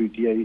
PTI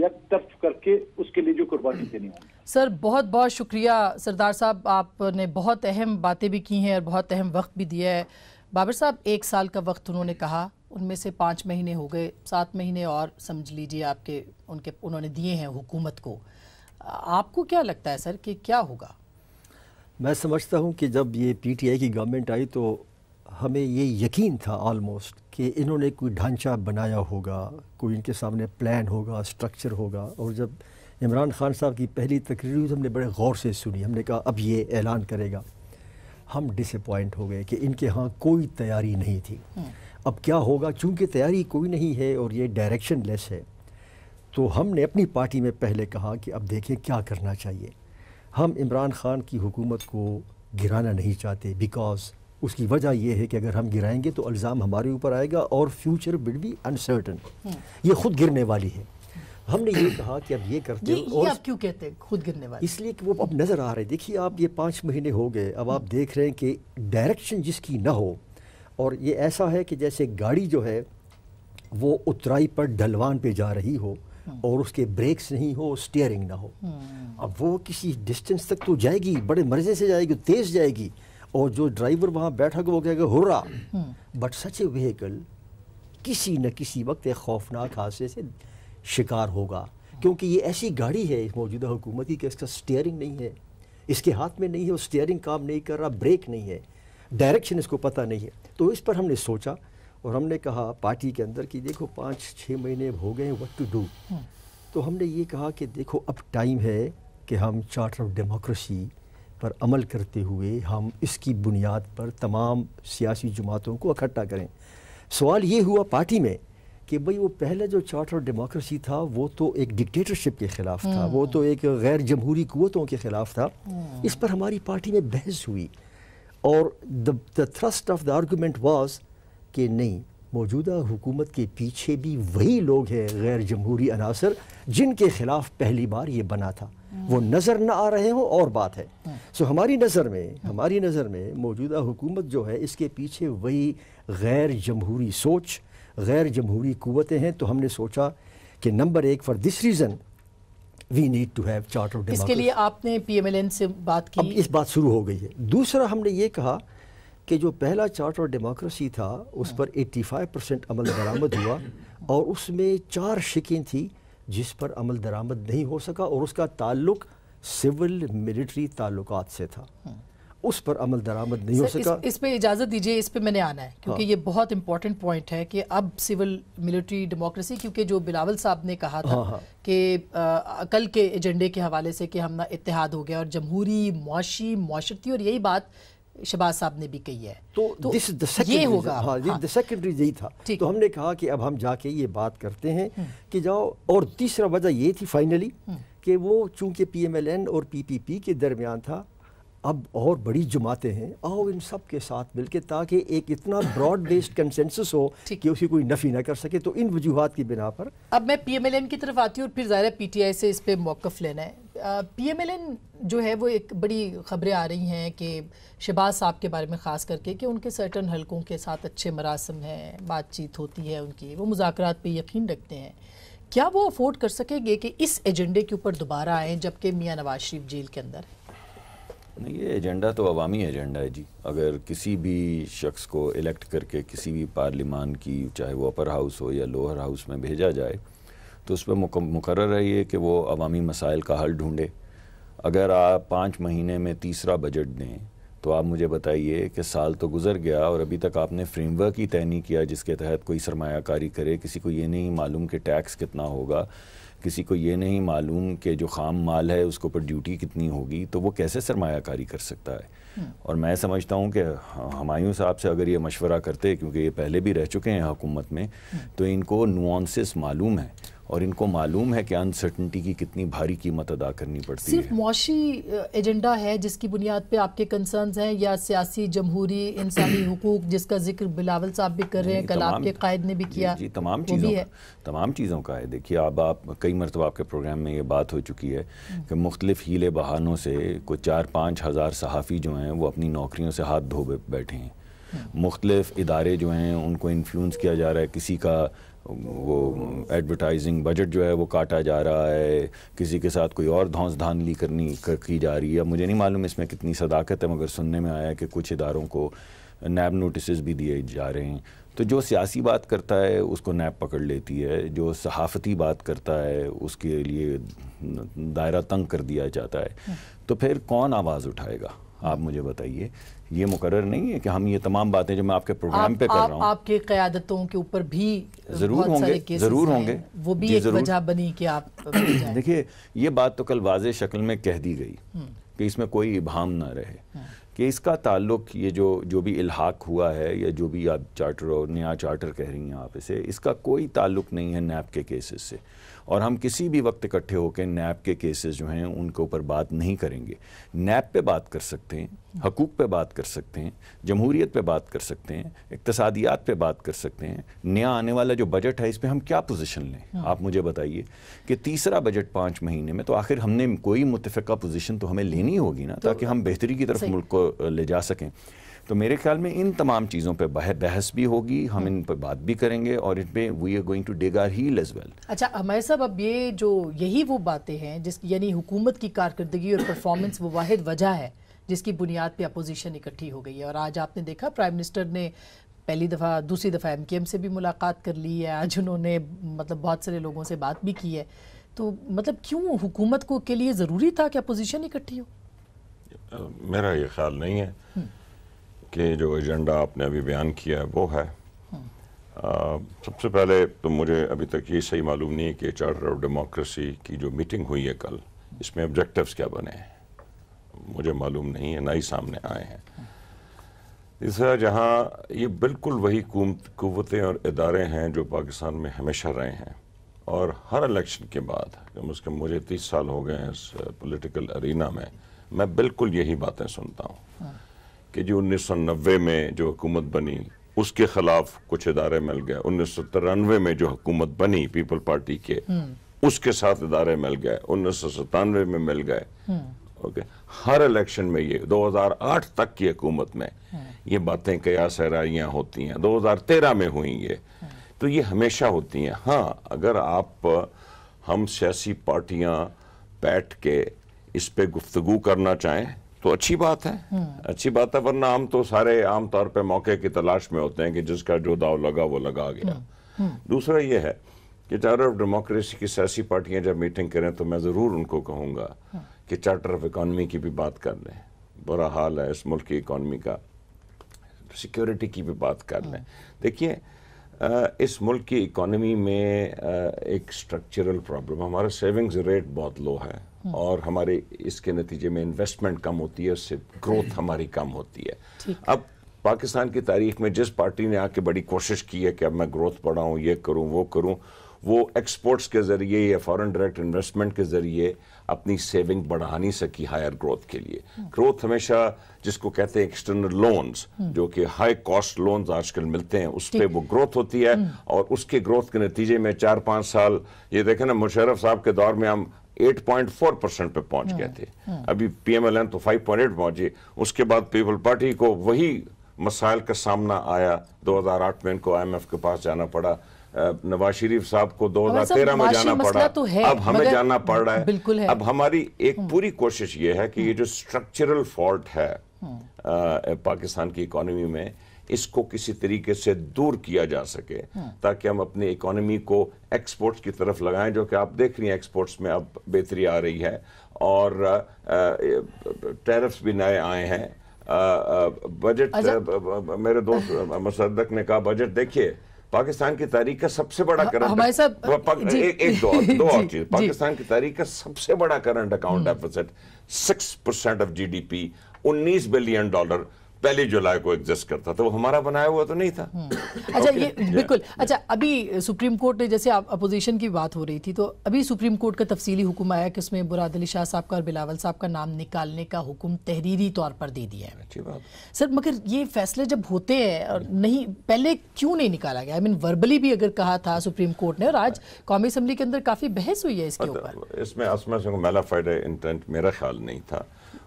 یک طرف کر کے اس کے لیے جو قربانی دینی ہوگی. سر بہت بہت شکریہ سردار صاحب، آپ نے بہت اہم باتیں بھی کی ہیں اور بہت اہم وقت بھی دیا ہے. بابر صاحب 1 سال کا وقت انہوں نے کہا، ان میں سے 5 مہینے ہو گئے، 7 مہینے اور سمجھ لیجئے آپ کے انہوں نے دیے ہیں حکومت کو. آپ کو کیا لگتا ہے سر کہ کیا ہوگا؟ میں سمجھتا ہوں کہ جب یہ پی ٹی آئی کی گورنمنٹ آئی تو ہمیں یہ یقین تھا آلموسٹ کہ انہوں نے کوئی ڈھانچہ بنایا ہوگا، کوئی ان کے سامنے پلان ہوگا، سٹرکچر ہوگا. اور جب عمران خان صاحب کی پہلی تقریر ہوئی تو ہم نے بڑے غور سے سنی. ہم نے کہا اب یہ اعلان کرے گا. ہم ڈس اپوائنٹ ہو گئے کہ ان کے ہاں کوئی تیاری نہیں تھی. اب کیا ہوگا؟ چونکہ تیاری کوئی نہیں ہے اور یہ ڈائریکشن لیس ہے، تو ہم نے اپنی پارٹی میں پہلے کہا کہ اب دیکھیں کیا کرنا چاہیے. ہم عمران خان کی حکومت کو گرانا نہیں چاہتے، بیکاز اس کی وجہ یہ ہے کہ اگر ہم گرائیں گے تو الزام ہمارے اوپر آئے گا اور فیوچر ول بی انسرٹن. یہ خود گرنے والی ہے. ہم نے یہ کہا کہ اب یہ کرتے ہیں. یہ آپ کیوں کہتے ہیں خود گرنے والی؟ اس لیے کہ وہ اب نظر آ رہے. دیکھیے آپ، یہ 5 مہینے ہو گئے، اب آپ دیکھ رہے ہیں کہ ڈائریکشن جس کی نہ ہو، اور یہ ایسا ہے کہ جیسے گاڑی جو ہے وہ اترائی پر ڈھلوان پہ جا رہی ہو اور اس کے بریکس نہیں ہو، سٹیئرنگ نہ ہو. اب وہ کسی ڈسٹنس تک تو جائے گی، بڑے مزے سے جائے گی، تیز جائے گی، اور جو ڈرائیور وہاں بیٹھا گا وہ کہے گا ہررا. بٹ سچ اے وہیکل کسی نہ کسی وقت ایک خوفناک حادثے سے شکار ہوگا، کیونکہ یہ ایسی گاڑی ہے موجودہ حکومتی کہ اس کا سٹیئرنگ نہیں ہے، اس کے ہاتھ میں نہیں ہے، وہ سٹیئرنگ کام نہیں کر رہا، بریک نہیں ہے، ڈائریکشن اس کو پتہ نہیں ہے. تو اس پر ہم نے سوچا اور ہم نے کہا پارٹی کے اندر کہ دیکھو 5-6 مہینے ہو گئے ہیں، وٹ ٹو ڈو. تو ہم نے یہ کہا کہ دیکھو اب ٹائم ہے کہ ہم چارٹر آف ڈیموکریسی پر عمل کرتے ہوئے ہم اس کی بنیاد پر تمام سیاسی جماعتوں کو اکٹھا کریں. سوال یہ ہوا پارٹی میں کہ بھئی وہ پہلے جو چارٹر آف ڈیموکریسی تھا وہ تو ایک ڈکٹیٹرشپ کے خلاف تھا، وہ تو ایک غیر جمہوری قوتوں کے خلاف تھا. اس پر ہماری پارٹی میں بحث ہوئی اور the thrust of the argument was کہ نہیں، موجودہ حکومت کے پیچھے بھی وہی لوگ ہیں غیر جمہوری عناصر جن کے خلاف پہلی بار یہ بنا تھا. وہ نظر نہ آ رہے ہوں اور بات ہے. سو ہماری نظر میں موجودہ حکومت جو ہے اس کے پیچھے وہی غیر جمہوری سوچ، غیر جمہوری قوتیں ہیں. تو ہم نے سوچا کہ number 1 for this reason we need to have charter of democracy. اس کے لیے آپ نے پی ایم ایل این سے بات کی؟ اب اس بات شروع ہو گئی ہے. دوسرا ہم نے یہ کہا کہ جو پہلا چارٹر آف ڈیموکریسی تھا اس پر 85% عمل درآمد ہوا اور اس میں 4 شقیں تھیں جس پر عمل درآمد نہیں ہو سکا، اور اس کا تعلق سول ملٹری تعلقات سے تھا. اس پر عمل درآمد نہیں ہو سکا. اس پہ اجازت دیجئے، اس پہ میں نے آنا ہے کیونکہ یہ بہت امپورٹنٹ پوائنٹ ہے کہ اب سول ملٹری ڈیموکریسی، کیونکہ جو بلاول صاحب نے کہا تھا کہ کل کے ایجنڈے کے حوالے سے کہ ہم اتحاد ہو گیا اور جمہوری، معاشرتی، اور یہی بات شہباز صاحب نے بھی کہی ہے. تو یہ ہوگا. سیکنڈری یہی تھا. تو ہم نے کہا کہ اب ہم جا کے یہ بات کرتے ہیں کہ جاؤ. اور تیسرا وجہ یہ تھی فائنلی کہ وہ چونکہ پی ایم ایل این اور پی پی پی کے درمیان تھا، اب اور بڑی جماعتیں ہیں، آؤ ان سب کے ساتھ مل کے تاکہ ایک اتنا براڈ بیسڈ کنسنسس ہو کہ اسی کوئی نفی نہ کر سکے. تو ان وجوہات کی بنا پر اب میں پی ایم ایل این کی طرف آتی ہوں اور پھر ظاہر ہے پی ٹی آئی سے اس پہ موقف لینا ہے. پی ایم ایل این جو ہے وہ ایک بڑی خبریں آ رہی ہیں کہ شہباز صاحب کے بارے میں خاص کر کے کہ ان کے سرٹن حلقوں کے ساتھ اچھے مراسم ہیں، بات چیت ہوتی ہے ان کی، وہ مذاکرات پہ یقین رکھتے ہیں. کیا وہ افورڈ کر سکیں گے کہ اس ایجنڈے کے اوپر دوبارہ آئیں جبکہ میاں نواز شریف جیل کے اندر ہے؟ نہیں، یہ ایجنڈا تو عوامی ایجنڈا ہے جی. اگر کسی بھی شخص کو الیکٹ کر کے کسی بھی پارلیمان کی، چاہے وہ اپر ہاؤس ہو یا لوئر ہاؤس میں بھیجا جائے تو اس پہ مقرر ہے یہ کہ وہ عوامی مسائل کا حل ڈھونڈے. اگر آپ 5 مہینے میں تیسرا بجٹ دیں تو آپ مجھے بتائیے کہ سال تو گزر گیا اور ابھی تک آپ نے فریم ورک ہی طے نہیں کیا جس کے تحت کوئی سرمایہ کاری کرے. کسی کو یہ نہیں معلوم کہ ٹیکس کتنا ہوگا، کسی کو یہ نہیں معلوم کہ جو خام مال ہے اس کے اوپر ڈیوٹی کتنی ہوگی، تو وہ کیسے سرمایہ کاری کر سکتا ہے؟ اور میں سمجھتا ہوں کہ ہمایوں صاحب سے اگر یہ مشورہ کرتے، کیونکہ یہ پہلے بھی رہ چکے ہیں حکومت میں، تو ان کو نوانسز معلوم ہے اور ان کو معلوم ہے کہ انسرٹنٹی کی کتنی بھاری قیمت ادا کرنی پڑتی ہے. صرف معاشی ایجنڈا ہے جس کی بنیاد پہ آپ کے کنسرنز ہیں، یا سیاسی، جمہوری، انسانی حقوق جس کا ذکر بلاول صاحب بھی کر رہے ہیں، کل آپ کے قائد نے بھی کیا؟ جی تمام چیزوں کا ہے. دیکھیے اب آپ کئی مرتبہ آپ کے پروگرام میں یہ بات ہو چکی ہے کہ مختلف ہیلے بہانوں سے کوئی 4-5 ہزار صحافی جو ہیں وہ اپنی نوکریوں سے ہاتھ دھو بیٹھے ہیں. مختلف ادارے جو ہیں ان کو انفلوئنس کیا جا رہا ہے، کسی کا وہ ایڈورٹائزنگ بجٹ جو ہے وہ کاٹا جا رہا ہے، کسی کے ساتھ کوئی اور دھونس دھاندلی کی جا رہی ہے. مجھے نہیں معلوم اس میں کتنی صداقت ہے، مگر سننے میں آیا ہے کہ کچھ اداروں کو نیب نوٹسز بھی دیے جا رہے ہیں. تو جو سیاسی بات کرتا ہے اس کو نیب پکڑ لیتی ہے، جو صحافتی بات کرتا ہے اس کے لیے دائرہ تنگ کر دیا جاتا ہے. تو پھر کون آواز اٹھائے گا؟ آپ مجھے بتائیے. یہ مقرر نہیں ہے کہ ہم یہ تمام باتیں جو میں آپ کے پروگرام پہ کر رہا ہوں، آپ کے قیادتوں کے اوپر بھی ضرور ہوں گے، وہ بھی ایک وجہ بنی کہ آپ دیکھیے یہ بات تو کل واضح شکل میں کہہ دی گئی کہ اس میں کوئی ابہام نہ رہے کہ اس کا تعلق یہ جو بھی الحاق ہوا ہے یا جو بھی آپ چارٹر اور نیا چارٹر کہہ رہی ہیں آپ اسے، اس کا کوئی تعلق نہیں ہے نیب کے کیسز سے. اور ہم کسی بھی وقت اکٹھے ہو کے نیب کے کیسز جو ہیں ان کے اوپر بات نہیں کریں گے. نیب پہ بات کر سکتے ہیں، حقوق پہ بات کر سکتے ہیں، جمہوریت پہ بات کر سکتے ہیں، اقتصادیات پہ بات کر سکتے ہیں. نیا آنے والا جو بجٹ ہے اس پہ ہم کیا پوزیشن لیں؟ آپ مجھے بتائیے کہ تیسرا بجٹ 5 مہینے میں، تو آخر ہم نے کوئی متفقہ پوزیشن تو ہمیں لینی ہوگی نا، تاکہ ہم بہتری کی طرف ملک کو لے جا سکیں. تو میرے خیال میں ان تمام چیزوں پہ بحث بھی ہوگی، ہم ان پہ بات بھی کریں گے، اور ان پہ we are going to dig our hell as well. اچھا ہمارے صاحب، اب یہی وہ باتیں ہیں جس یعنی حکومت کی کارکردگی اور پرفارمنس وہ واحد وجہ ہے جس کی بنیاد پہ اپوزیشن اکٹھی ہو گئی ہے. اور آج آپ نے دیکھا پرائم منسٹر نے دوسری دفعہ ایم کیو ایم سے بھی ملاقات کر لی ہے، آج انہوں نے مطلب بہت سارے لوگوں سے بات بھی کی ہے. تو مطلب کیوں حکومت کو کے لیے ضروری تھا کہ اپوزیشن اکٹھی ہو؟ میرا یہ خیال نہیں ہے کہ جو ایجنڈا آپ نے ابھی بیان کیا ہے وہ ہے. سب سے پہلے تو مجھے ابھی تک یہ صحیح معلوم نہیں ہے کہ چارٹر آف ڈیموکریسی کی جو میٹنگ ہوئی ہے کل، اس میں آبجیکٹیوز کیا بنے ہیں، مجھے معلوم نہیں ہے، نہ ہی سامنے آئے ہیں. تیسرا، جہاں یہ بالکل وہی قوتیں اور ادارے ہیں جو پاکستان میں ہمیشہ رہے ہیں، اور ہر الیکشن کے بعد کم از کم مجھے 30 سال ہو گئے ہیں اس پولیٹیکل ارینا میں بالکل یہی باتیں سنتا ہوں کہ جو 1990 میں جو حکومت بنی اس کے خلاف کچھ ادارے مل گئے، 1993 میں جو حکومت بنی پیپل پارٹی کے اس کے ساتھ ادارے مل گئے، 1997 میں مل گئے. ہر الیکشن میں یہ 2008 تک کی حکومت میں یہ باتیں قیاس آرائیاں ہوتی ہیں، 2013 میں ہوئیں یہ، تو یہ ہمیشہ ہوتی ہیں. ہاں اگر ہم سیاسی پارٹیاں بیٹھ کے اس پہ گفتگو کرنا چاہیں تو اچھی بات ہے، ورنہ ہم تو سارے عام طور پہ موقع کی تلاش میں ہوتے ہیں کہ جس کا جو داؤ لگا وہ لگا گیا. دوسرا یہ ہے کہ چارٹر آف ڈیموکریسی کی سیاسی پارٹیاں جب میٹنگ کریں تو میں ضرور ان کو کہوں گا کہ چارٹر آف اکانومی کی بھی بات کر لیں. برا حال ہے اس ملک کی اکانومی کا، سیکیورٹی کی بھی بات کر لیں. دیکھیے اس ملک کی اکانومی میں ایک سٹرکچرل پرابلم، ہمارا سیونگز ریٹ بہت لو ہے اور ہمارے اس کے نتیجے میں انویسٹمنٹ کم ہوتی ہے، اس سے گروتھ ہماری کم ہوتی ہے. اب پاکستان کی تاریخ میں جس پارٹی نے آ کے بڑی کوشش کی ہے کہ اب میں گروتھ بڑھاؤں، یہ کروں وہ کروں، وہ ایکسپورٹس کے ذریعے یا فارن ڈائریکٹ انویسٹمنٹ کے ذریعے اپنی سیونگ بڑھا نہیں سکی ہائر گروتھ کے لیے. گروتھ ہمیشہ جس کو کہتے ہیں ایکسٹرنل لونز، جو کہ ہائی کاسٹ لونز آج کل ملتے ہیں، اس پہ وہ گروتھ ہوتی ہے، اور اس کے گروتھ کے نتیجے میں 4-5 سال یہ دیکھیں نا، مشرف صاحب کے دور میں ہم 8.4% پہ پہنچ گئے تھے، ابھی پی ایم ایل این تو 5.8 پہنچے. اس کے بعد پیپل پارٹی کو وہی مسائل کا سامنا آیا، 2008 میں ان کو IMF کے پاس جانا پڑا، نواز شریف صاحب کو 2013 میں جانا پڑا، اب ہمیں جانا پڑ رہا ہے. اب ہماری ایک پوری کوشش یہ ہے کہ یہ جو سٹرکچرل فالٹ ہے پاکستان کی اکانومی میں، اس کو کسی طریقے سے دور کیا جا سکے تاکہ ہم اپنی اکانومی کو ایکسپورٹس کی طرف لگائیں، جو کہ آپ دیکھ رہی ہیں ایکسپورٹس میں اب بہتری آ رہی ہے، اور ٹیرفز بھی نئے آئے ہیں. بجٹ میرے دوست مصدق نے کہا بجٹ دیکھیے پاکستان کی تاریخ کا سب سے بڑا کرنٹ، ایک دو اور چیز، پاکستان کی تاریخ کا سب سے بڑا current account deficit 6% of G D P, $19 billion 1 جولائی کو ایگزسٹ کرتا تھا. وہ ہمارا بنایا ہوا تو نہیں تھا. اچھا یہ بالکل. اچھا ابھی سپریم کورٹ نے، جیسے اپوزیشن کی بات ہو رہی تھی، تو ابھی سپریم کورٹ کا تفصیلی حکم آیا کہ اس میں مراد علی شاہ صاحب کا اور بلاول صاحب کا نام نکالنے کا حکم تحریری طور پر دے دیا ہے. اچھی بات سر، مگر یہ فیصلے جب ہوتے ہیں اور نہیں پہلے کیوں نہیں نکالا گیا؟ وربلی بھی اگر کہا تھا سپریم کورٹ نے، اور آج قومی اسمبلی کے اندر کافی بحث ہوئی ہے اس کے اوپر. اس میں میلا فائڈ انٹینٹ میرا خیال نہیں تھا.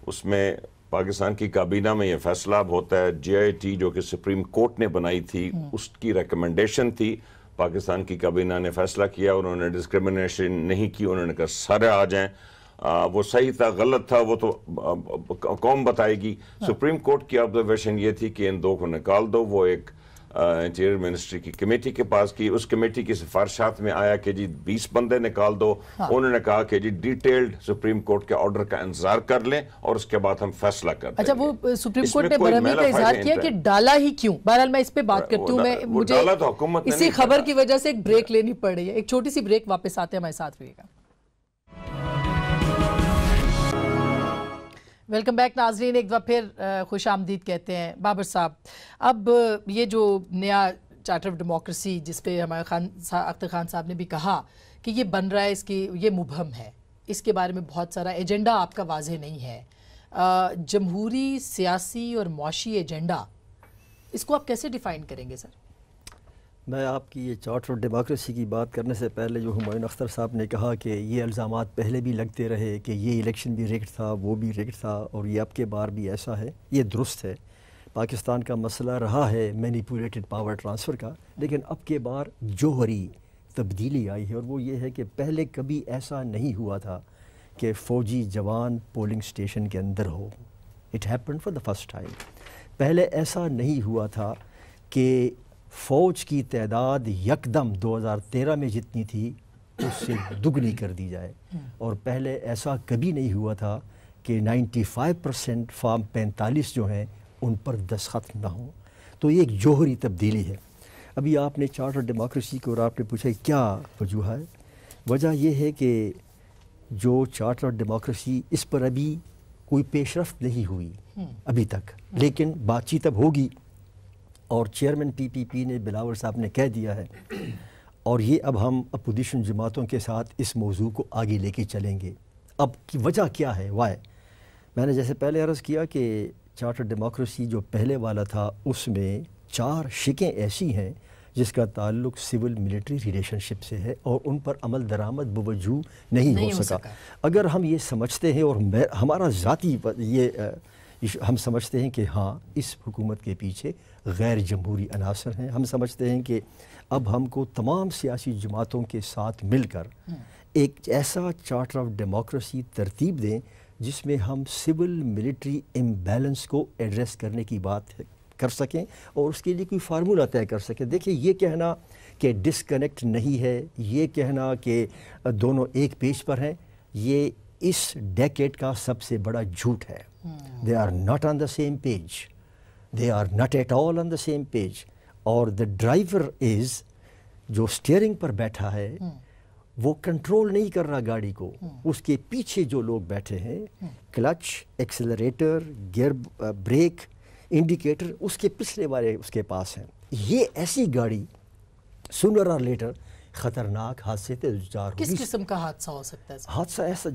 اس میں پاکستان کی کابینہ میں یہ فیصلہ اب ہوتا ہے. GIT جو کہ سپریم کورٹ نے بنائی تھی اس کی ریکمنڈیشن تھی, پاکستان کی کابینہ نے فیصلہ کیا, انہوں نے ڈسکریمنیشن نہیں کی, انہوں نے کہا سارے آ جائیں. وہ صحیح تھا غلط تھا وہ تو قوم بتائے گی. سپریم کورٹ کی آبزرویشن یہ تھی کہ ان دو کو نکال دو. وہ ایک انٹیریئر منسٹری کی کمیٹی کے پاس کی, اس کمیٹی کی سفارشات میں آیا کہ جی 20 بندے نکال دو. انہوں نے کہا کہ جی ڈیٹیلڈ سپریم کورٹ کے آرڈر کا انتظار کر لیں اور اس کے بعد ہم فیصلہ کر دیں. اچھا, وہ سپریم کورٹ نے برہمی کا اظہار کیا کہ ڈالا ہی کیوں؟ بہرحال میں اس پہ بات کرتی ہوں. مجھے اسی خبر کی وجہ سے ایک بریک لینی پڑ رہی ہے. ایک چھوٹی سی بریک, واپس آتے ہیں, ہمارے ساتھ رہیے گا. ویلکم بیک ناظرین, ایک دفعہ پھر خوش آمدید کہتے ہیں. بابر صاحب, اب یہ جو نیا چارٹر آف ڈیموکریسی جس پہ ہمارے اختر خان صاحب نے بھی کہا کہ یہ بن رہا ہے, اس کی یہ مبہم ہے, اس کے بارے میں بہت سارا ایجنڈا آپ کا واضح نہیں ہے. جمہوری, سیاسی اور معاشی ایجنڈا, اس کو آپ کیسے ڈیفائن کریں گے سر؟ میں آپ کی یہ چارٹر آف ڈیموکریسی کی بات کرنے سے پہلے جو ہمایون اختر صاحب نے کہا کہ یہ الزامات پہلے بھی لگتے رہے کہ یہ الیکشن بھی ریگڈ تھا, وہ بھی ریگڈ تھا, اور یہ اب کے بار بھی ایسا ہے, یہ درست ہے. پاکستان کا مسئلہ رہا ہے مینیپولیٹڈ پاور ٹرانسفر کا, لیکن اب کے بار جوہری تبدیلی آئی ہے, اور وہ یہ ہے کہ پہلے کبھی ایسا نہیں ہوا تھا کہ فوجی جوان پولنگ سٹیشن کے اندر ہو. It happened for the first time. پہلے ایسا نہیں ہوا تھا کہ فوج کی تعداد یکدم 2013 میں جتنی تھی اس سے دگنی کر دی جائے, اور پہلے ایسا کبھی نہیں ہوا تھا کہ 95% فارم 45 جو ہیں ان پر دستخط نہ ہوں. تو یہ ایک جوہری تبدیلی ہے. ابھی آپ نے چارٹر ڈیموکریسی کو اور آپ نے پوچھا کیا وجہ ہے. وجہ یہ ہے کہ جو چارٹر ڈیموکریسی اس پر ابھی کوئی پیش رفت نہیں ہوئی ابھی تک, لیکن بات چیت اب ہوگی, اور چیئرمین PPP نے بلاول صاحب نے کہہ دیا ہے, اور یہ اب ہم اپوزیشن جماعتوں کے ساتھ اس موضوع کو آگے لے کے چلیں گے. اب کی وجہ کیا ہے, وائی؟ میں نے جیسے پہلے عرض کیا کہ چارٹر ڈیموکریسی جو پہلے والا تھا اس میں 4 شقیں ایسی ہیں جس کا تعلق سول ملٹری ریلیشن شپ سے ہے, اور ان پر عمل درآمد بوجوہ نہیں ہو سکا. اگر ہم یہ سمجھتے ہیں, اور ہمارا ذاتی یہ ہم سمجھتے ہیں کہ ہاں اس حکومت کے پیچھے غیر جمہوری عناصر ہیں, ہم سمجھتے ہیں کہ اب ہم کو تمام سیاسی جماعتوں کے ساتھ مل کر ایک ایسا چارٹر آف ڈیموکریسی ترتیب دیں جس میں ہم سول ملٹری امبیلنس کو ایڈریس کرنے کی بات کر سکیں, اور اس کے لیے کوئی فارمولہ طے کر سکیں. دیکھیں, یہ کہنا کہ ڈسکنیکٹ نہیں ہے, یہ کہنا کہ دونوں ایک پیج پر ہیں, یہ اس ڈیکیڈ کا سب سے بڑا جھوٹ ہے. They are not on the same page. They are not at all on the same page. اور the driver is جو اسٹیئرنگ پر بیٹھا ہے وہ کنٹرول نہیں کر رہا گاڑی کو, اس کے پیچھے جو لوگ بیٹھے ہیں, clutch, accelerator, gear, brake, indicator اس کے پچھلے والے اس کے پاس ہیں. یہ ایسی گاڑی سونر اور لیٹر خطرناک حادثے سے دچار ہوگی. کس قسم کا حادثہ ہو سکتا ہے؟ حادثہ ایسا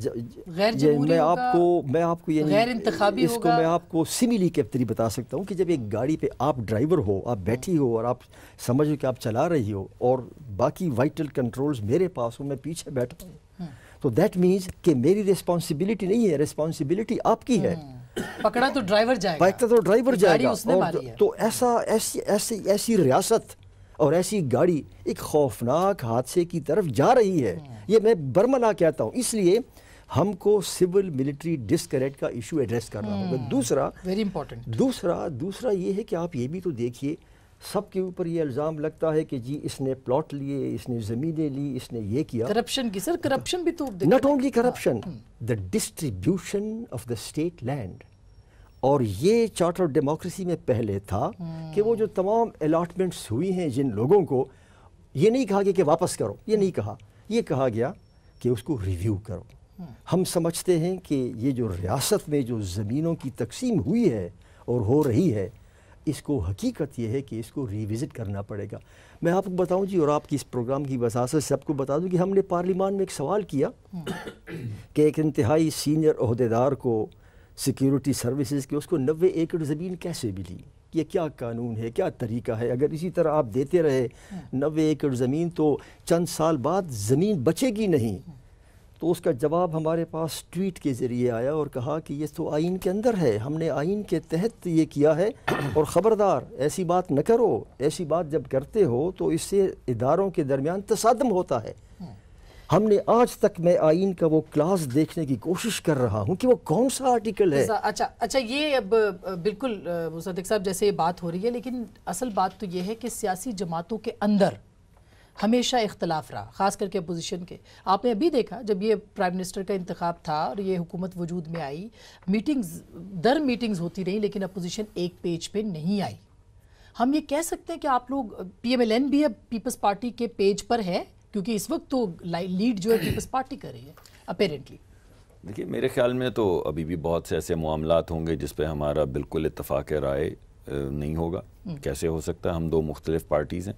غیر جمہوری ہوگا, میں آپ کو غیر انتخابی اس کو میں آپ کو سیملی کے طریقے بتا سکتا ہوں کہ جب ایک گاڑی پہ آپ ڈرائیور ہو, آپ بیٹھی ہو اور آپ سمجھو کہ آپ چلا رہی ہو, اور باقی وائٹل کنٹرولز میرے پاس ہوں, میں پیچھے بیٹھا ہوں, تو دیٹ مینز کہ میری ریسپانسبلٹی نہیں ہے, ریسپانسبلٹی آپ کی ہے. پکڑا تو ڈرائیور جائے گا, پکڑا تو ڈرائیور جائے گا. تو ایسی ریاست اور ایسی گاڑی ایک خوفناک حادثے کی طرف جا رہی ہے. یہ میں برملا کہتا ہوں. اس لیے ہم کو سول ملٹری ڈسکنیکٹ کا ایشو ایڈریس کرنا ہوگا. دوسرا ویری امپورٹنٹ, دوسرا یہ ہے کہ آپ یہ بھی تو دیکھیے, سب کے اوپر یہ الزام لگتا ہے کہ جی اس نے پلاٹ لیے, اس نے زمینیں لی, اس نے یہ کیا. کرپشن کی سر, کرپشن بھی تو not only corruption, the distribution of the state land. اور یہ چارٹر آف ڈیموکریسی میں پہلے تھا کہ وہ جو تمام الاٹمنٹس ہوئی ہیں جن لوگوں کو, یہ نہیں کہا گیا کہ واپس کرو, یہ نہیں کہا, یہ کہا گیا کہ اس کو ریویو کرو. ہم سمجھتے ہیں کہ یہ جو ریاست میں جو زمینوں کی تقسیم ہوئی ہے اور ہو رہی ہے, اس کو حقیقت یہ ہے کہ اس کو ریوزٹ کرنا پڑے گا. میں آپ کو بتاؤں جی, اور آپ کی اس پروگرام کی وساطت سب کو بتا دوں کہ ہم نے پارلیمان میں ایک سوال کیا کہ ایک انتہائی سینئر عہدیدار کو سیکیورٹی سروسز کے, اس کو 90 ایکڑ زمین کیسے ملی, یہ کیا قانون ہے, کیا طریقہ ہے؟ اگر اسی طرح آپ دیتے رہے 90 ایکڑ زمین تو چند سال بعد زمین بچے گی نہیں. تو اس کا جواب ہمارے پاس ٹویٹ کے ذریعے آیا اور کہا کہ یہ تو آئین کے اندر ہے، ہم نے آئین کے تحت یہ کیا ہے، اور خبردار ایسی بات نہ کرو، ایسی بات جب کرتے ہو تو اس سے اداروں کے درمیان تصادم ہوتا ہے۔ ہم نے آج تک میں آئین کا وہ کلاس دیکھنے کی کوشش کر رہا ہوں کہ وہ کون سا آرٹیکل ہے۔ اچھا یہ اب بالکل مصدق صاحب جیسے یہ بات ہو رہی ہے، لیکن اصل بات تو یہ ہے کہ سیاسی جماعتوں کے اندر ہمیشہ اختلاف رہا، خاص کر کے اپوزیشن کے۔ آپ نے ابھی دیکھا جب یہ پرائم منسٹر کا انتخاب تھا اور یہ حکومت وجود میں آئی، میٹنگز ہوتی رہیں لیکن اپوزیشن ایک پیج پہ نہیں آئی۔ ہم یہ کہہ سکتے ہیں کہ آپ لوگ پی ایم ایل این بھی اب پیپلز پارٹی کے پیج پر ہے، کیونکہ اس وقت تو لیڈ جو ہے پیپلز پارٹی کر رہی ہے اپیرنٹلی۔ دیکھیے میرے خیال میں تو ابھی بھی بہت سے ایسے معاملات ہوں گے جس پہ ہمارا بالکل اتفاق رائے نہیں ہوگا۔ کیسے ہو سکتا ہے؟ ہم دو مختلف پارٹیز ہیں،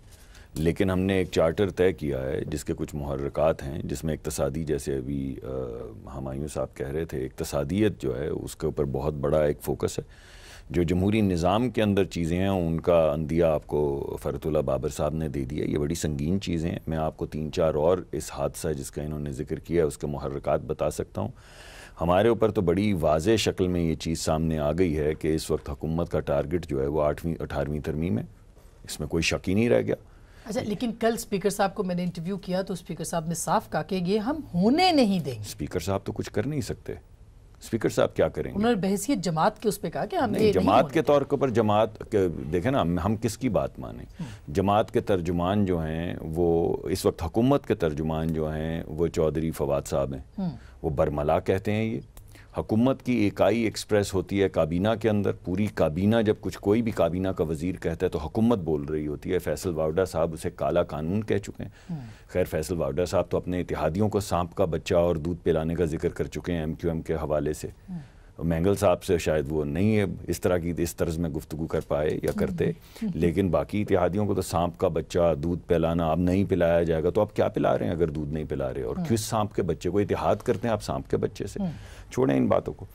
لیکن ہم نے ایک چارٹر طے کیا ہے جس کے کچھ محرکات ہیں، جس میں اقتصادی، جیسے ابھی ہمایوں صاحب کہہ رہے تھے، اقتصادیت جو ہے اس کے اوپر بہت بڑا ایک فوکس ہے۔ جو جمہوری نظام کے اندر چیزیں ہیں ان کا اندیہ آپ کو فرت اللہ بابر صاحب نے دے دیا۔ یہ بڑی سنگین چیزیں ہیں، میں آپ کو 3-4 اور اس حادثہ جس کا انہوں نے ذکر کیا ہے اس کے محرکات بتا سکتا ہوں۔ ہمارے اوپر تو بڑی واضح شکل میں یہ چیز سامنے آ گئی ہے کہ اس وقت حکومت کا ٹارگٹ جو ہے وہ 18ویں ترمیم ہے، اس میں کوئی شک ہی نہیں رہ گیا۔ اچھا لیکن کل اسپیکر صاحب کو میں نے انٹرویو کیا تو اسپیکر صاحب نے صاف کہا کہ یہ ہم ہونے نہیں دیں گے۔ اسپیکر صاحب تو کچھ کر نہیں سکتے، اسپیکر صاحب کیا کریں گے؟ انہوں نے بحیثیت جماعت کے اس پہ کہا کہ ہم نہیں، جماعت کے طور پر جماعت دیکھیں نا، ہم کس کی بات مانیں؟ جماعت کے ترجمان جو ہیں وہ اس وقت حکومت کے ترجمان جو ہیں وہ چودھری فواد صاحب ہیں، وہ برملا کہتے ہیں۔ یہ حکومت کی اکائی ایکسپریس ہوتی ہے کابینہ کے اندر، پوری کابینہ جب کچھ کوئی بھی کابینہ کا وزیر کہتا ہے تو حکومت بول رہی ہوتی ہے۔ فیصل واوڈا صاحب اسے کالا قانون کہہ چکے ہیں۔ خیر فیصل واوڈا صاحب تو اپنے اتحادیوں کو سانپ کا بچہ اور دودھ پلانے کا ذکر کر چکے ہیں ایم کیو ایم کے حوالے سے۔ مینگل صاحب سے شاید وہ نہیں ہے اس طرح کی اس طرز میں گفتگو کر پائے یا کرتے، لیکن باقی اتحادیوں کو تو سانپ کا بچہ، دودھ پلانا اب نہیں پلایا جائے گا، تو آپ کیا پلا رہے ہیں اگر دودھ نہیں پلا رہے؟ اور کس سانپ کے بچے کو اتحاد کرتے ہیں آپ سانپ کے بچے سے؟ چھوڑیں ان باتوں کو۔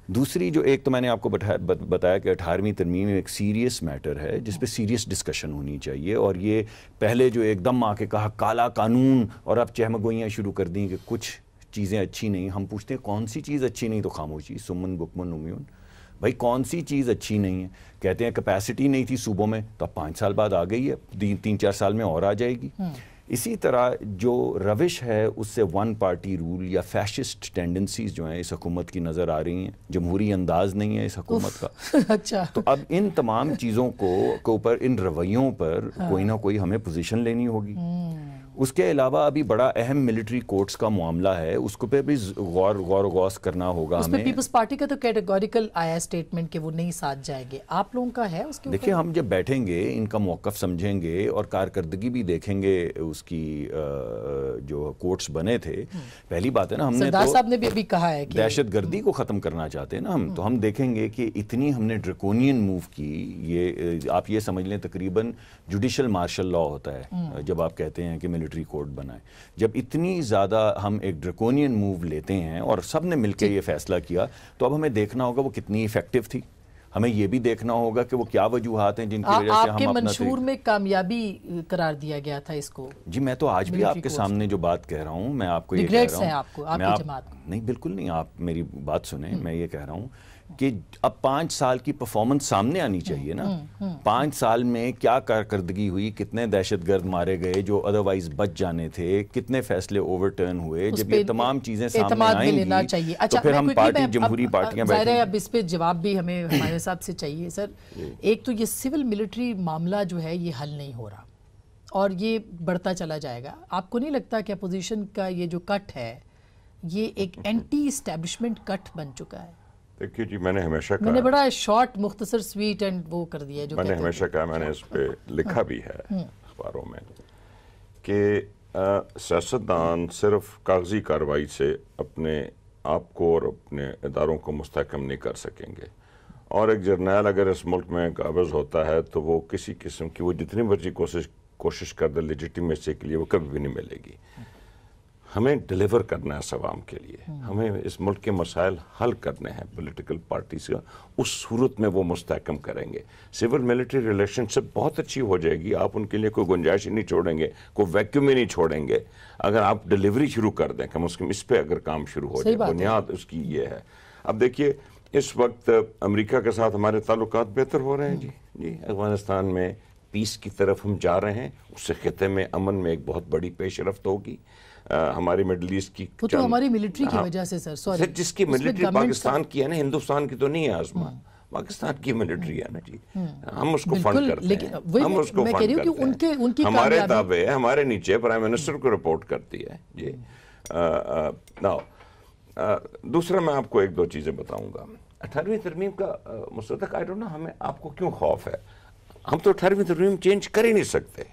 دوسری جو ایک تو میں نے آپ کو بتایا کہ 18ویں ترمیم ایک سیریس میٹر ہے جس پہ سیریس ڈسکشن ہونی چاہیے، اور یہ پہلے جو ایک دم آ کے کہا کالا قانون اور اب چہمگوئیاں شروع کر دیں کہ کچھ چیزیں اچھی نہیں۔ ہم پوچھتے ہیں کون سی چیز اچھی نہیں؟ تو خاموشی، سمن بکمن امیون۔ بھائی کون سی چیز اچھی نہیں ہے؟ کہتے ہیں کیپیسٹی نہیں تھی صوبوں میں، تو اب 5 سال بعد آ گئی ہے، 3-4 سال میں اور آ جائے گی۔ اسی طرح جو روش ہے اس سے ون پارٹی رول یا فیشسٹ ٹینڈنسیز جو ہیں اس حکومت کی نظر آ رہی ہیں، جمہوری انداز نہیں ہے اس حکومت کا۔ اچھا تو اب ان تمام چیزوں کو اوپر، ان رویوں پر کوئی نہ کوئی ہمیں پوزیشن لینی ہوگی۔ اس کے علاوہ ابھی بڑا اہم ملٹری کورٹس کا معاملہ ہے، اس کو پہ بھی غور و غوث کرنا ہوگا ہمیں۔ اس پہ پیپلز پارٹی کا تو کیٹیگوریکل آیا اسٹیٹمنٹ کہ وہ نہیں ساتھ جائیں گے، آپ لوگوں کا ہے اس کے اوپر؟ دیکھیں ہم جب بیٹھیں گے ان کا موقف سمجھیں گے اور کارکردگی بھی دیکھیں گے اس کی جو کورٹس بنے تھے۔ پہلی بات ہے نا، ہم نے سردار صاحب نے بھی ابھی کہا ہے کہ دہشت گردی کو ختم کرنا چاہتے ہیں نا ہم، تو ہم دیکھیں گے کہ اتنی ہم نے ڈریکونین موو کی، یہ آپ یہ سمجھ لیں تقریباً جوڈیشل مارشل لا ہوتا ہے جب آپ کہتے ہیں کہ ملٹری کورٹ بنائے۔ جب اتنی زیادہ ہم ایک ڈریکونین موو لیتے ہیں اور سب نے مل کے یہ فیصلہ کیا، تو اب ہمیں دیکھنا ہوگا وہ کتنی ایفیکٹو تھی۔ ہمیں یہ بھی دیکھنا ہوگا کہ وہ کیا وجوہات ہیں جن کی وجہ سے ہم آپ کے منشور میں کامیابی قرار دیا گیا تھا اس کو۔ جی میں تو آج بھی آپ کے سامنے جو بات کہہ رہا ہوں، میں آپ کو یہ کہہ رہا ہوں، آپ کو، آپ کی جماعت کو نہیں بالکل نہیں، آپ میری بات سنیں، میں یہ کہہ رہا ہوں کہ اب 5 سال کی پرفارمنس سامنے آنی چاہیے نا۔ 5 سال میں کیا کارکردگی ہوئی، کتنے دہشت گرد مارے گئے جو ادروائز بچ جانے تھے، کتنے فیصلے اوور ٹرن ہوئے، جب یہ تمام چیزیں سامنے آئیں گی تو پھر ہم پارٹی جمہوری پارٹیاں بیٹھیں گے۔ اب اس پہ جواب بھی ہمیں ہمارے صاحب سے چاہیے سر۔ ایک تو یہ سول ملٹری معاملہ جو ہے یہ حل نہیں ہو رہا اور یہ بڑھتا چلا جائے گا۔ آپ کو نہیں لگتا کہ اپوزیشن کا یہ جو کٹ ہے یہ ایک اینٹی اسٹیبلشمنٹ کٹ بن چکا ہے؟ دیکھیے جی، میں نے ہمیشہ کہا، میں نے بڑا شارٹ مختصر سویٹ اینڈ وہ کر دیا جو میں نے ہمیشہ کہا، میں نے اس پہ لکھا بھی ہے اخباروں میں کہ سیاستدان صرف کاغذی کارروائی سے اپنے آپ کو اور اپنے اداروں کو مستحکم نہیں کر سکیں گے، اور ایک جرنیل اگر اس ملک میں قابض ہوتا ہے تو وہ کسی قسم کی وہ جتنی مرضی کوشش کر دے لیجیٹیمیسی کے لیے، وہ کبھی بھی نہیں ملے گی۔ ہمیں ڈیلیور کرنا ہے اس عوام کے لیے, ہمیں اس ملک کے مسائل حل کرنے ہیں پولیٹیکل پارٹیز کا, اس صورت میں وہ مستحکم کریں گے. سول ملٹری ریلیشن شپ بہت اچھی ہو جائے گی, آپ ان کے لیے کوئی گنجائش ہی نہیں چھوڑیں گے, کوئی ویکیوم ہی نہیں چھوڑیں گے, اگر آپ ڈیلیوری شروع کر دیں کم از کم اس پہ اگر کام شروع ہو جائے. بنیاد اس کی یہ ہے. اب دیکھیے اس وقت امریکہ کے ساتھ ہمارے تعلقات بہتر ہو رہے ہیں جی, افغانستان میں پیس کی طرف ہم جا رہے ہیں, اس سے خطے میں امن میں ایک بہت بڑی پیش رفت ہوگی. ہماری مڈل ایسٹ کی وہ تو ہماری ملٹری کی وجہ سے سر, جس کی ملٹری پاکستان کی ہے نا, ہندوستان کی تو نہیں ہے آسما, پاکستان کی ملٹری ہے نا جی, ہم اس کو فنڈ کرتے ہیں, ہم اس کو فنڈ کرتے ہیں, ہمارے تابع ہے, ہمارے نیچے پرائم منسٹر کو رپورٹ کرتی ہے جی. دوسرا میں آپ کو ایک دو چیزیں بتاؤں گا. 18ویں ترمیم کا مصدق آئی ڈونٹ نو ہمیں آپ کو کیوں خوف ہے, ہم تو 18ویں ترمیم چینج کر ہی نہیں سکتے.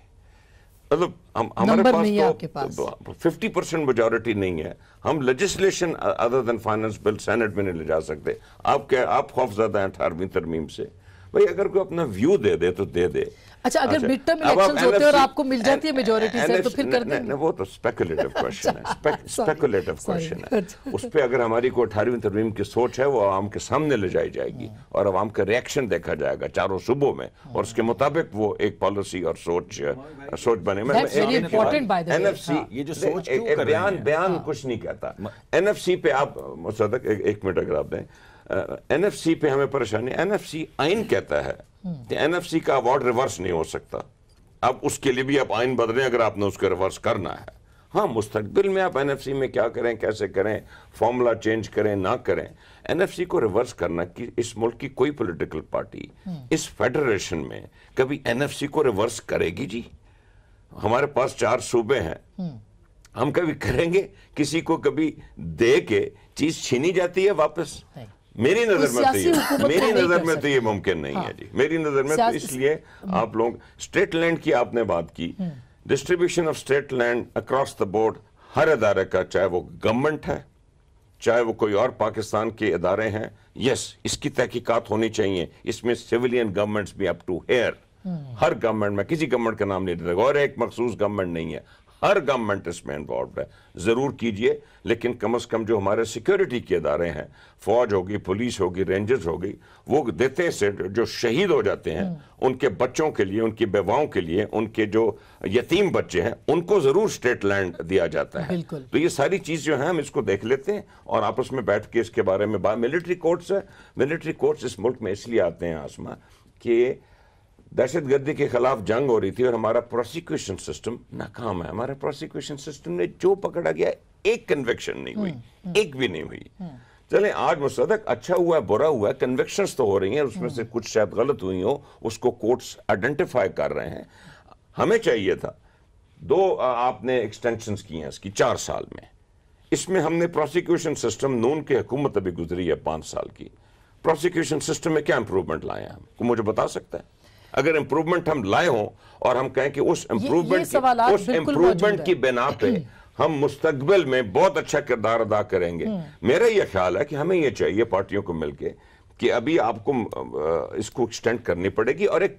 مطلب ہمارے پاس تو 50% میجورٹی نہیں ہے, ہم لیجسلیشن ادر دین فائنانس بل سینٹ میں نہیں لے جا سکتے. آپ خوف زدہ ہیں 18ویں ترمیم سے. بھئی اگر کوئی اپنا ویو دے دے تو دے دے. اچھا اگر مڈ ٹرم الیکشنز ہوتے اور آپ کو مل جاتی ہے میجورٹی سے تو پھر کر دیں گے. وہ تو اسپیکولیٹو کویشچن ہے, اسپیکولیٹو کویشچن ہے. اس پہ اگر ہماری کوئی 18ویں ترمیم کی سوچ ہے وہ عوام کے سامنے لے جائی جائے گی اور عوام کا ریئیکشن دیکھا جائے گا چاروں صوبوں میں, اور اس کے مطابق وہ ایک پالیسی اور سوچ بنے. این ایف سی یہ جو سوچ بیان کچھ نہیں کہتا. این ایف سی پہ آپ مصدق ایک منٹ اگر آپ دیں, این ایف سی پہ ہمیں پریشانی. این ایف سی آئین کہتا ہے کہ این ایف سی کا اوارڈ ریورس نہیں ہو سکتا. اب اس کے لیے بھی آپ آئین بدلیں اگر آپ نے اس کو ریورس کرنا ہے. ہاں مستقبل میں آپ این ایف سی میں کیا کریں, کیسے کریں, فارمولا چینج کریں نہ کریں, این ایف سی کو ریورس کرنا کہ اس ملک کی کوئی پولیٹیکل پارٹی اس فیڈریشن میں کبھی این ایف سی کو ریورس کرے گی جی؟ ہمارے پاس 4 صوبے ہیں, ہم کبھی کریں گے کسی کو کبھی دے کے چیز چھینی جاتی ہے واپس؟ میری نظر میں تو یہ ممکن نہیں ہے جی. میری نظر میں تو اس لیے آپ لوگ اسٹیٹ لینڈ کی آپ نے بات کی, distribution of state land across the board ہر ادارے کا, چاہے وہ گورنمنٹ ہے چاہے وہ کوئی اور پاکستان کے ادارے ہیں, یس اس کی تحقیقات ہونی چاہیے. اس میں سویلین گورنمنٹس بھی اپ ٹو ہیئر, ہر گورنمنٹ میں کسی گورنمنٹ کا نام نہیں دے گا اور ایک مخصوص گورنمنٹ نہیں ہے, ہر گورنمنٹ اس میں انوالوڈ ہے. ضرور کیجئے, لیکن کم از کم جو ہمارے سیکیورٹی کے ادارے ہیں, فوج ہوگی, پولیس ہوگی, رینجرز ہوگی, وہ دیتے سے جو شہید ہو جاتے ہیں ان کے بچوں کے لیے, ان کی بیواؤں کے لیے, ان کے جو یتیم بچے ہیں ان کو ضرور اسٹیٹ لینڈ دیا جاتا ہے. تو یہ ساری چیز جو ہیں ہم اس کو دیکھ لیتے ہیں اور آپس میں بیٹھ کے اس کے بارے میں ملٹری کورٹس ہے. ملٹری کورٹس اس ملک میں اس لیے آتے ہیں آسما کہ دہشت گردی کے خلاف جنگ ہو رہی تھی اور ہمارا پروسیکیوشن سسٹم ناکام ہے. ہمارا پروسیکیوشن سسٹم نے جو پکڑا گیا ایک کنوکشن نہیں ہوئی, ایک بھی نہیں ہوئی. چلیں آج مصدق اچھا ہوا ہے برا ہوا ہے, کنوکشنز تو ہو رہی ہیں, اس میں سے کچھ شاید غلط ہوئی ہو, اس کو کورٹس آئیڈینٹیفائی کر رہے ہیں. ہمیں چاہیے تھا 2 آپ نے ایکسٹینشنز کی ہیں اس کی 4 سال میں. اس میں ہم نے پروسیکیوشن سسٹم, نون کی حکومت ابھی گزری ہے 5 سال کی, پروسیکیوشن سسٹم میں کیا امپروومنٹ لائے ہیں, کوئی مجھے بتا سکتا ہے؟ اگر امپروومنٹ ہم لائے ہوں اور ہم کہیں کہ اس امپروومنٹ کی بنا پہ ہم مستقبل میں بہت اچھا کردار ادا کریں گے. میرا یہ خیال ہے کہ ہمیں یہ چاہیے پارٹیوں کو مل کے کہ ابھی آپ کو اس کو ایکسٹینڈ کرنی پڑے گی اور ایک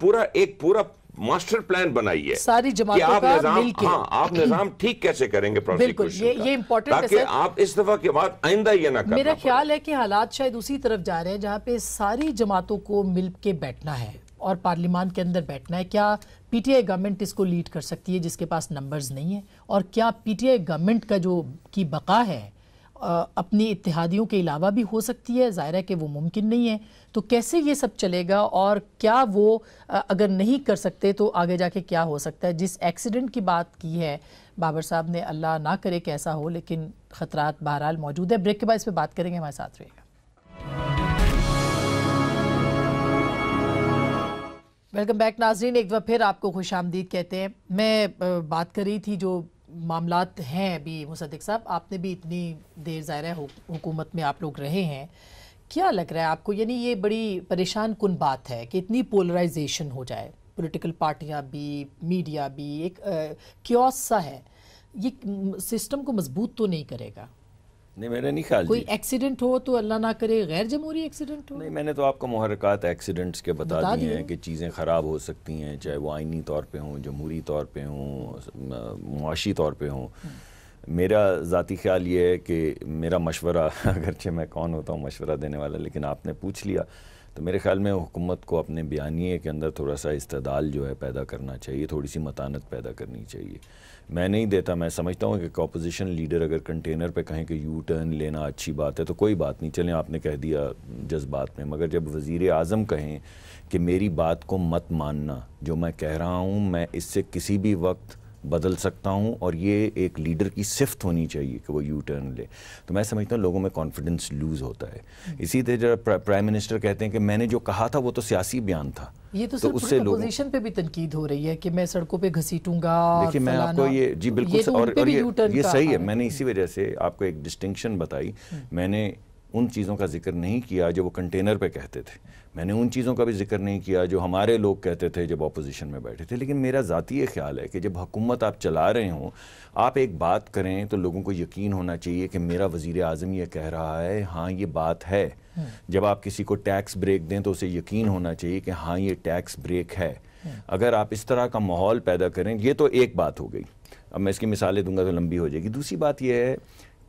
پورا ماسٹر پلان بنائیے ساری جماعتوں کا مل کے. آپ نظام ٹھیک کیسے کریں گے پروسیکیوشن کا, یہ امپورٹنٹ ہے تاکہ آپ اس دفعہ کے بعد آئندہ یہ نہ کرنا. میرا خیال ہے کہ حالات شاید اسی طرف جا رہے ہیں جہاں پہ ساری جماعتوں کو مل کے بیٹھنا ہے اور پارلیمان کے اندر بیٹھنا ہے. کیا پی ٹی آئی گورنمنٹ اس کو لیڈ کر سکتی ہے جس کے پاس نمبرز نہیں ہیں؟ اور کیا پی ٹی آئی گورنمنٹ کا جو کی بقا ہے اپنی اتحادیوں کے علاوہ بھی ہو سکتی ہے؟ ظاہر ہے کہ وہ ممکن نہیں ہے. تو کیسے یہ سب چلے گا اور کیا وہ اگر نہیں کر سکتے تو آگے جا کے کیا ہو سکتا ہے؟ جس ایکسیڈنٹ کی بات کی ہے بابر صاحب نے, اللہ نہ کرے کہ ایسا ہو, لیکن خطرات بہرحال موجود ہے. بریک کے بعد اس پہ بات کریں گے, ہمارے ساتھ رہے گا. ویلکم بیک ناظرین, ایک دفعہ پھر آپ کو خوش آمدید کہتے ہیں. میں بات کر رہی تھی جو معاملات ہیں ابھی مصدق صاحب, آپ نے بھی اتنی دیر ظاہر ہے حکومت میں آپ لوگ رہے ہیں, کیا لگ رہا ہے آپ کو؟ یعنی یہ بڑی پریشان کن بات ہے کہ اتنی پولرائزیشن ہو جائے, پولیٹیکل پارٹیاں بھی, میڈیا بھی, ایک کیوس سا ہے, یہ سسٹم کو مضبوط تو نہیں کرے گا؟ نہیں میرا نہیں خیال. کوئی ایکسیڈنٹ ہو تو اللہ نہ کرے غیر جمہوری ایکسیڈنٹ ہو. نہیں میں نے تو آپ کو محرکات ایکسیڈنٹس کے بتا دیے ہیں کہ چیزیں خراب ہو سکتی ہیں, چاہے وہ آئینی طور پہ ہوں, جمہوری طور پہ ہوں, معاشی طور پہ ہوں. میرا ذاتی خیال یہ ہے کہ میرا مشورہ، اگرچہ میں کون ہوتا ہوں مشورہ دینے والا، لیکن آپ نے پوچھ لیا، تو میرے خیال میں حکومت کو اپنے بیانیے کے اندر تھوڑا سا استعدال جو ہے پیدا کرنا چاہیے، تھوڑی سی متانت پیدا کرنی چاہیے. میں نہیں دیتا، میں سمجھتا ہوں کہ اپوزیشن لیڈر اگر کنٹینر پہ کہیں کہ یو ٹرن لینا اچھی بات ہے تو کوئی بات نہیں، چلیں آپ نے کہہ دیا جذبات میں، مگر جب وزیر اعظم کہیں کہ میری بات کو مت ماننا، جو میں کہہ رہا ہوں میں اس سے کسی بھی وقت بدل سکتا ہوں، اور یہ ایک لیڈر کی صفت ہونی چاہیے کہ وہ یو ٹرن لے، تو میں سمجھتا ہوں لوگوں میں کانفیڈنس لوز ہوتا ہے. اسی طرح پرائم منسٹر کہتے ہیں کہ میں نے جو کہا تھا وہ تو سیاسی بیان تھا. یہ تو صرف اپوزیشن پہ بھی تنقید ہو رہی ہے کہ میں سڑکوں پہ گھسیٹوں گا. دیکھیں میں آپ کو یہ جی بالکل، اور یہ صحیح ہے، میں نے اسی وجہ سے آپ کو ایک ڈسٹنکشن بتائی. میں نے ان چیزوں کا ذکر نہیں کیا جو وہ کنٹینر پہ کہتے تھے، میں نے ان چیزوں کا بھی ذکر نہیں کیا جو ہمارے لوگ کہتے تھے جب اپوزیشن میں بیٹھے تھے. لیکن میرا ذاتی یہ خیال ہے کہ جب حکومت آپ چلا رہے ہوں، آپ ایک بات کریں تو لوگوں کو یقین ہونا چاہیے کہ میرا وزیر اعظم یہ کہہ رہا ہے، ہاں یہ بات ہے. جب آپ کسی کو ٹیکس بریک دیں تو اسے یقین ہونا چاہیے کہ ہاں یہ ٹیکس بریک ہے. اگر آپ اس طرح کا ماحول پیدا کریں، یہ تو ایک بات ہو گئی. اب میں اس کی مثالیں دوں گا تو لمبی ہو جائے گی. دوسری بات یہ ہے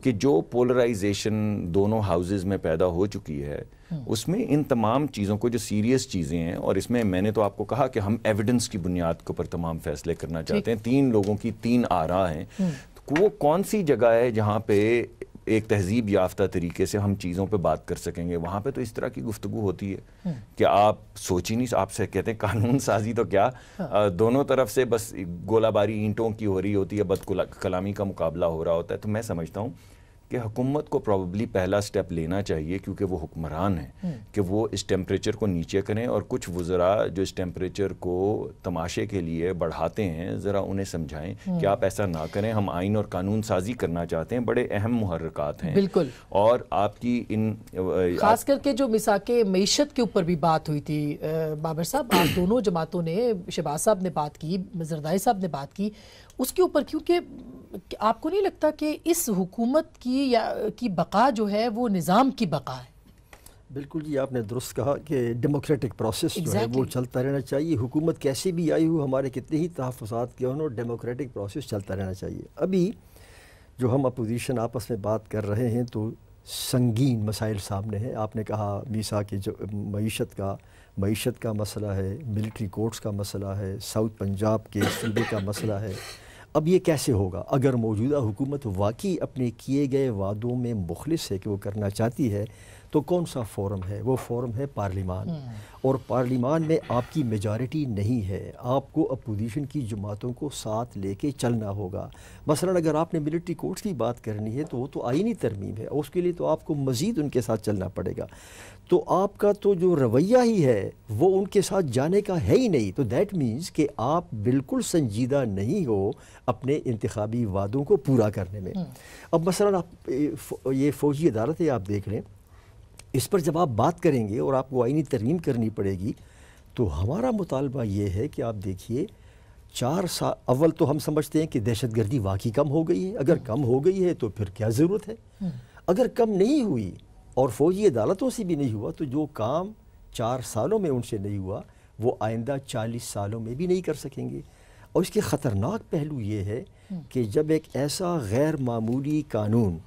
کہ جو پولرائزیشن دونوں ہاؤزز میں پیدا ہو چکی ہے، اس میں ان تمام چیزوں کو جو سیریس چیزیں ہیں، اور اس میں نے تو آپ کو کہا کہ ہم ایویڈنس کی بنیاد کے اوپر تمام فیصلے کرنا چاہتے ہیں. 3 لوگوں کی 3 آراء ہیں. وہ کون سی جگہ ہے جہاں پہ ایک تہذیب یافتہ طریقے سے ہم چیزوں پہ بات کر سکیں گے؟ وہاں پہ تو اس طرح کی گفتگو ہوتی ہے کہ آپ سوچ ہی نہیں، آپ سے کہتے ہیں قانون سازی تو کیا، دونوں طرف سے بس گولہ باری اینٹوں کی ہو رہی ہوتی ہے، بد کلامی کا مقابلہ ہو رہا ہوتا ہے. تو میں سمجھتا ہوں کہ حکومت کو پروبیبلی پہلا سٹیپ لینا چاہیے، کیونکہ وہ حکمران ہیں، کہ وہ اس ٹیمپریچر کو نیچے کریں. اور کچھ وزراء جو اس ٹیمپریچر کو تماشے کے لیے بڑھاتے ہیں، ذرا انہیں سمجھائیں کہ آپ ایسا نہ کریں. ہم آئین اور قانون سازی کرنا چاہتے ہیں، بڑے اہم محرکات ہیں. بالکل. اور آپ کی ان خاص کر کے جو مساق معیشت کے اوپر بھی بات ہوئی تھی بابر صاحب، آپ دونوں جماعتوں نے، شہباز صاحب نے بات کی، زرداری صاحب نے بات کی اس کے اوپر، کیونکہ آپ کو نہیں لگتا کہ اس حکومت کی بقا جو ہے وہ نظام کی بقا ہے؟ بالکل جی، آپ نے درست کہا کہ ڈیموکریٹک پروسیس جو ہے وہ چلتا رہنا چاہیے. حکومت کیسی بھی آئی ہو، ہمارے کتنے ہی تحفظات کیوں ہوں، ڈیموکریٹک پروسیس چلتا رہنا چاہیے. ابھی جو ہم اپوزیشن آپس میں بات کر رہے ہیں تو سنگین مسائل سامنے ہیں. آپ نے کہا میسا کی جو معیشت کا مسئلہ ہے، ملٹری کورٹس کا مسئلہ ہے، ساؤتھ پنجاب کے صوبے کا مسئلہ ہے. اب یہ کیسے ہوگا؟ اگر موجودہ حکومت واقعی اپنے کیے گئے وعدوں میں مخلص ہے کہ وہ کرنا چاہتی ہے، تو کون سا فورم ہے؟ وہ فورم ہے پارلیمان. اور پارلیمان میں آپ کی میجارٹی نہیں ہے، آپ کو اپوزیشن کی جماعتوں کو ساتھ لے کے چلنا ہوگا. مثلا اگر آپ نے ملٹری کورٹس کی بات کرنی ہے تو وہ تو آئینی ترمیم ہے، اور اس کے لیے تو آپ کو مزید ان کے ساتھ چلنا پڑے گا. تو آپ کا تو جو رویہ ہی ہے وہ ان کے ساتھ جانے کا ہے ہی نہیں. تو دیٹ مینز کہ آپ بالکل سنجیدہ نہیں ہو اپنے انتخابی وعدوں کو پورا کرنے میں. اب مثلا آپ یہ فوجی عدالت ہے، آپ دیکھ لیں، اس پر جب آپ بات کریں گے اور آپ کو آئینی ترمیم کرنی پڑے گی، تو ہمارا مطالبہ یہ ہے کہ آپ دیکھیے 4 سال اول تو ہم سمجھتے ہیں کہ دہشت گردی واقعی کم ہو گئی ہے. اگر کم ہو گئی ہے تو پھر کیا ضرورت ہے؟ اگر کم نہیں ہوئی اور فوجی عدالتوں سے بھی نہیں ہوا، تو جو کام 4 سالوں میں ان سے نہیں ہوا وہ آئندہ 40 سالوں میں بھی نہیں کر سکیں گے. اور اس کے خطرناک پہلو یہ ہے کہ جب ایک ایسا غیر معمولی قانون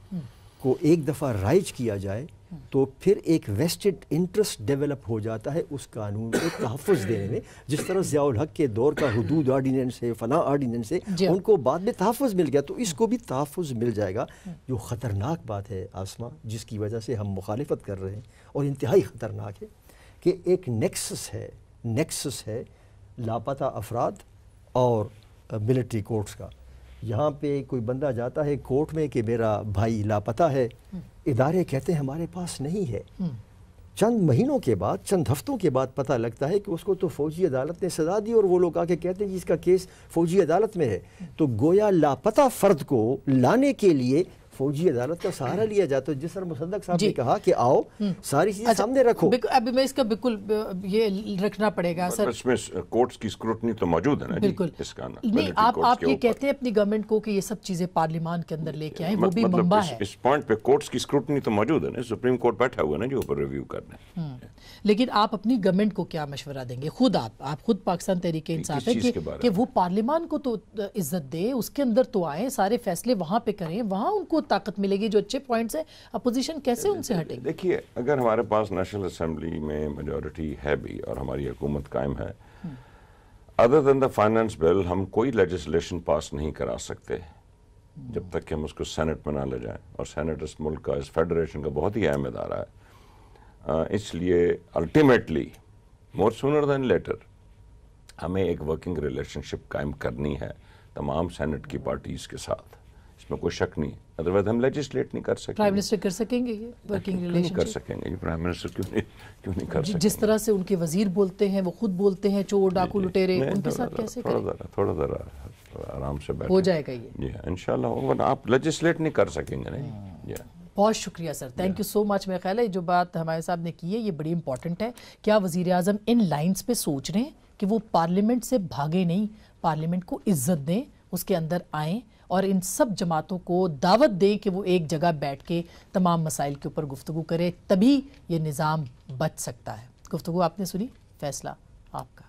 کو ایک دفعہ رائج کیا جائے تو پھر ایک ویسٹڈ انٹرسٹ ڈیولپ ہو جاتا ہے اس قانون کو تحفظ دینے میں. جس طرح ضیاء الحق کے دور کا حدود آرڈیننس ہے، فلاں آرڈیننس ہے، ان کو بعد میں تحفظ مل گیا، تو اس کو بھی تحفظ مل جائے گا. جو خطرناک بات ہے آسما، جس کی وجہ سے ہم مخالفت کر رہے ہیں اور انتہائی خطرناک ہے، کہ ایک نیکسس ہے لاپتہ افراد اور ملٹری کورٹس کا. یہاں پہ کوئی بندہ جاتا ہے کورٹ میں کہ میرا بھائی لاپتہ ہے، ادارے کہتے ہیں ہمارے پاس نہیں ہے. چند مہینوں کے بعد، چند ہفتوں کے بعد پتہ لگتا ہے کہ اس کو تو فوجی عدالت نے سزا دی، اور وہ لوگ آ کے کہتے ہیں جس کا کیس فوجی عدالت میں ہے. تو گویا لاپتہ فرد کو لانے کے لیے فوجی عدالت کا سہارا لیا جاتا ہے. جس طرح مصدق صاحب نے کہا کہ آؤ ساری چیزیں سامنے رکھو. ابھی میں اس کا بالکل یہ رکھنا پڑے گا سر، اس میں کورٹس کی اسکروٹنی تو موجود ہے نا. بالکل نہیں، آپ یہ کہتے ہیں اپنی گورنمنٹ کو کہ یہ سب چیزیں پارلیمان کے اندر لے کے آئیں، وہ بھی منبع ہے. اس پوائنٹ پہ کورٹس کی اسکروٹنی تو موجود ہے نا. سپریم کورٹ بیٹھا ہوا ہے نا جو اوپر ریویو کرنا ہے. لیکن آپ اپنی گورنمنٹ کو کیا مشورہ دیں گے؟ خود آپ خود پاکستان تحریک انصاف ہے کہ وہ پارلیمان کو تو عزت دے، اس کے اندر تو آئیں، سارے فیصلے وہاں پہ کریں، وہاں ان کو طاقت ملے گی، جو اچھے پوائنٹس ہیں اپوزیشن کیسے ان سے ہٹے گی؟ دیکھیے اگر ہمارے پاس نیشنل اسمبلی میں میجورٹی ہے بھی اور ہماری حکومت قائم ہے، other then the finance bill ہم کوئی لیجسلیشن پاس نہیں کرا سکتے جب تک کہ ہم اس کو سینٹ میں نہ لے جائیں، اور سینٹ اس ملک کا، اس فیڈریشن کا بہت ہی اہم ادارہ ہے۔ اس لیے الٹیمیٹلی مور سونر دین لیٹر ہمیں ایک ورکنگ ریلیشن شپ قائم کرنی ہے تمام سینٹ کی پارٹیز کے ساتھ، اس میں کوئی شک نہیں، ادروائز ہم لیجسلیٹ نہیں کر سکیں گے۔ پرائم منسٹر کر سکیں گے یہ ورکنگ ریلیشن کر سکیں گے؟ پرائم منسٹر کیوں نہیں کر سکیں؟ جس طرح سے ان کے وزیر بولتے ہیں، وہ خود بولتے ہیں چور ڈاکو لٹیرے، ان کے ساتھ کیسے کریں؟ تھوڑا ذرا آرام سے بیٹھیں، ہو جائے گا یہ جی انشاءاللہ۔ آپ لیجسلیٹ نہیں کر سکیں گے نہیں۔ بہت شکریہ سر، تھینک یو سو مچ۔ میرا خیال ہے جو بات ہمارے صاحب نے کی ہے یہ بڑی امپورٹنٹ ہے۔ کیا وزیر اعظم ان لائنز پہ سوچ رہے ہیں کہ وہ پارلیمنٹ سے بھاگے نہیں، پارلیمنٹ کو عزت دیں، اس کے اندر آئیں اور ان سب جماعتوں کو دعوت دیں کہ وہ ایک جگہ بیٹھ کے تمام مسائل کے اوپر گفتگو کرے، تبھی یہ نظام بچ سکتا ہے۔ گفتگو آپ نے سنی، فیصلہ آپ کا۔